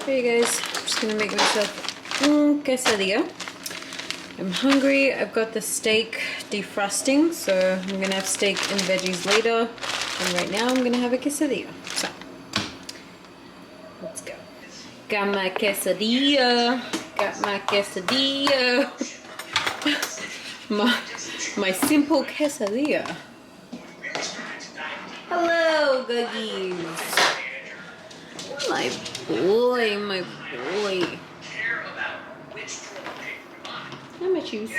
Hey guys, I'm just gonna make myself quesadilla. I'm hungry. I've got the steak defrosting, so I'm gonna have steak and veggies later. And right now I'm gonna have a quesadilla. So let's go. Got my quesadilla. Got my quesadilla. my simple quesadilla. Hello, Guggies. My boy, my boy. How much use?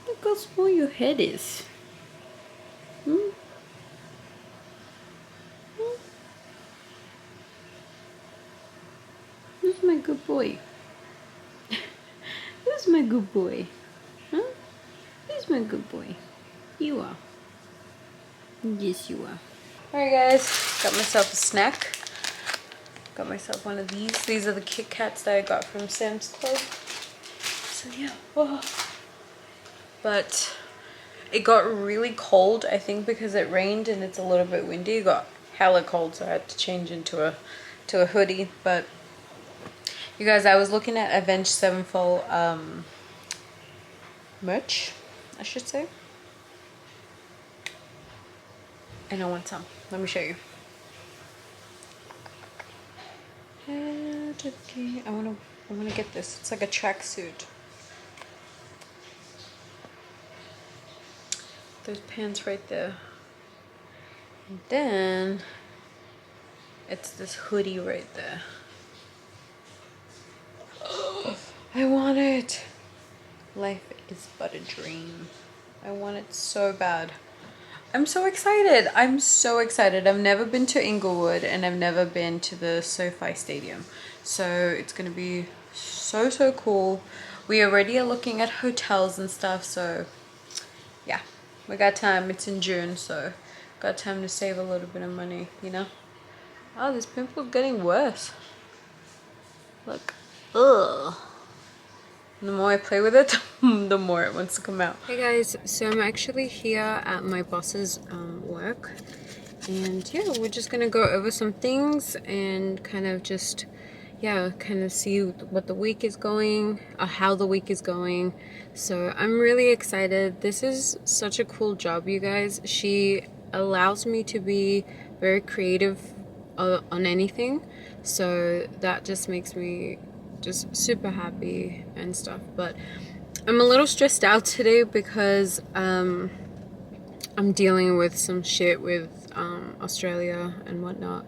Look how small your head is. Who's my good boy? Who's my good boy? Huh? Who's my good boy? You are. Yes, you are. Alright guys, got myself a snack. Got myself one of these. These are the Kit Kats that I got from Sam's Club. So yeah. Oh. But it got really cold, I think because it rained and it's a little bit windy. It got hella cold, so I had to change into a hoodie. But you guys, I was looking at Avenged Sevenfold merch, I should say. And I want some. Let me show you. Okay, I wanna get this. It's like a tracksuit. There's pants right there. And then it's this hoodie right there. Oh, I want it. Life is but a dream. I want it so bad. I'm so excited. I'm so excited. I've never been to Inglewood and I've never been to the SoFi Stadium. So it's going to be so cool. We already are looking at hotels and stuff. So yeah, we got time. It's in June. So got time to save a little bit of money, you know. Oh, this pimple's getting worse. Look. Ugh. The more I play with it, the more it wants to come out. Hey guys, so I'm actually here at my boss's work. And yeah, we're just gonna go over some things and kind of just, yeah, kind of see what the week is going, how the week is going. So I'm really excited. This is such a cool job, you guys. She allows me to be very creative on anything. So that just makes me just super happy and stuff. But I'm a little stressed out today because I'm dealing with some shit with Australia and whatnot.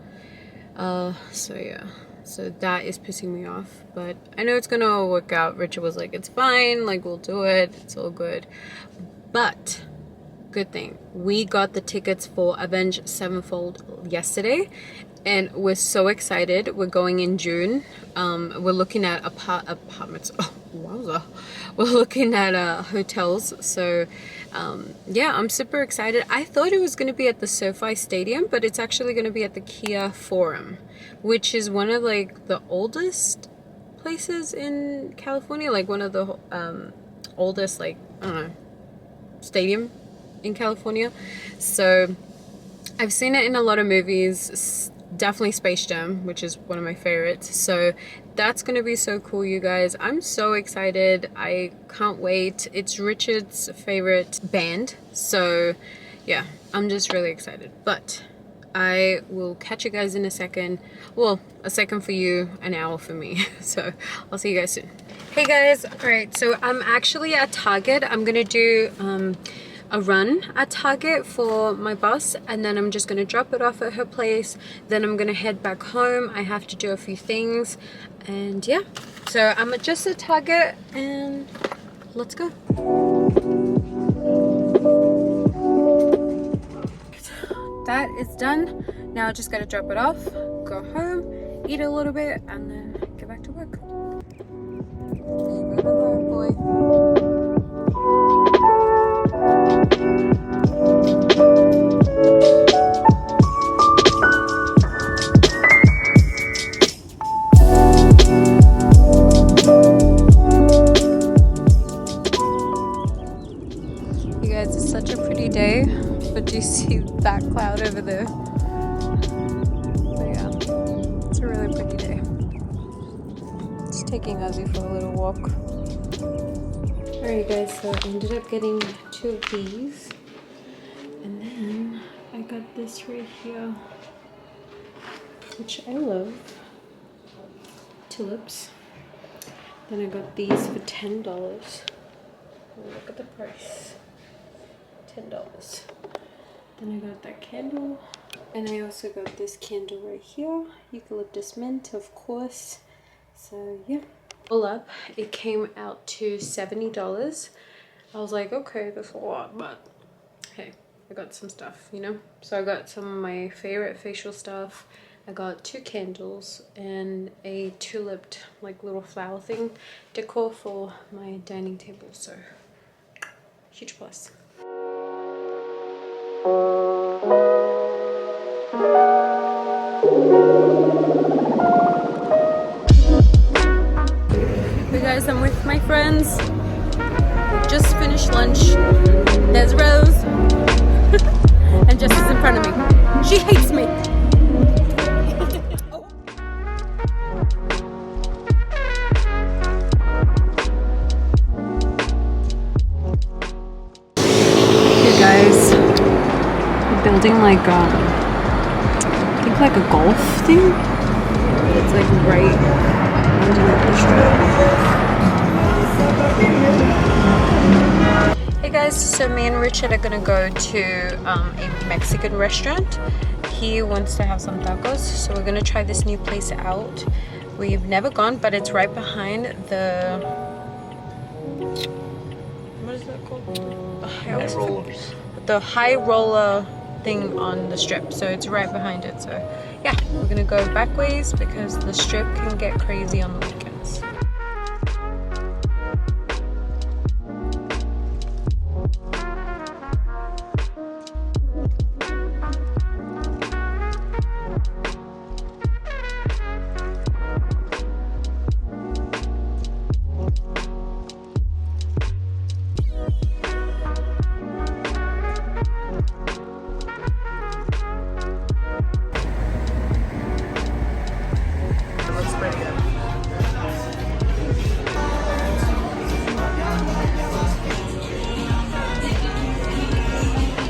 So yeah, so that is pissing me off, but I know it's gonna work out. Richard was like, it's fine, like we'll do it, it's all good. But good thing we got the tickets for Avenged Sevenfold yesterday, and we're so excited. We're going in June. We're looking at apartments. Oh, wowza. We're looking at hotels. So yeah, I'm super excited. I thought it was going to be at the SoFi Stadium, but it's actually going to be at the Kia Forum, which is one of like the oldest places in California, like one of the oldest, like, I don't know, stadium in California. So I've seen it in a lot of movies, definitely Space Jam, which is one of my favorites. So that's gonna be so cool, you guys. I'm so excited. I can't wait. It's Richard's favorite band, so yeah, I'm just really excited. But I will catch you guys in a second. Well, a second for you, an hour for me. So I'll see you guys soon. Hey guys, all right, so I'm actually at Target. I'm gonna do a run at Target for my boss, and then I'm just gonna drop it off at her place. Then I'm gonna head back home. I have to do a few things, and yeah, so I'm just at Target and let's go. That is done. Now I just gotta drop it off, go home, eat a little bit, and then get back to work. You better go, boy. such a pretty day, but do you see that cloud over there? So yeah, it's a really pretty day. Just taking Ozzy for a little walk. Alright guys, so I ended up getting 2 of these, and then I got this right here, which I love, tulips. Then I got these for $10. Oh, look at the price, $10. Then I got that candle, and I also got this candle right here, eucalyptus mint, of course. So yeah, all up it came out to $70. I was like, okay, that's a lot, but hey, I got some stuff, you know. So I got some of my favorite facial stuff. I got 2 candles and a tulip, like little flower thing, decor for my dining table. So huge plus. Hey guys, I'm with my friends. We just finished lunch. There's Rose. And Jessie's in front of me. She hates me. Hey guys, we're building like I think like a golf thing. It's like right underneath the strip. Hey guys, so me and Richard are gonna go to a Mexican restaurant. He wants to have some tacos, so we're gonna try this new place out. We've never gone, but it's right behind the, what is that called? The high roller thing on the strip. So it's right behind it. So yeah, we're gonna go back ways because the strip can get crazy on the weekends.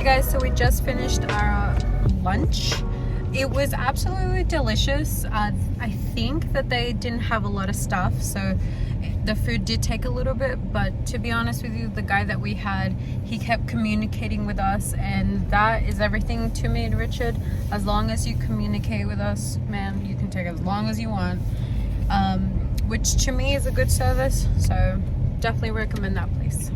Guys, so we just finished our lunch. It was absolutely delicious. I think that they didn't have a lot of stuff, so the food did take a little bit, but to be honest with you, the guy that we had, he kept communicating with us, and that is everything to me and Richard. As long as you communicate with us, man, you can take as long as you want, which to me is a good service, so definitely recommend that place.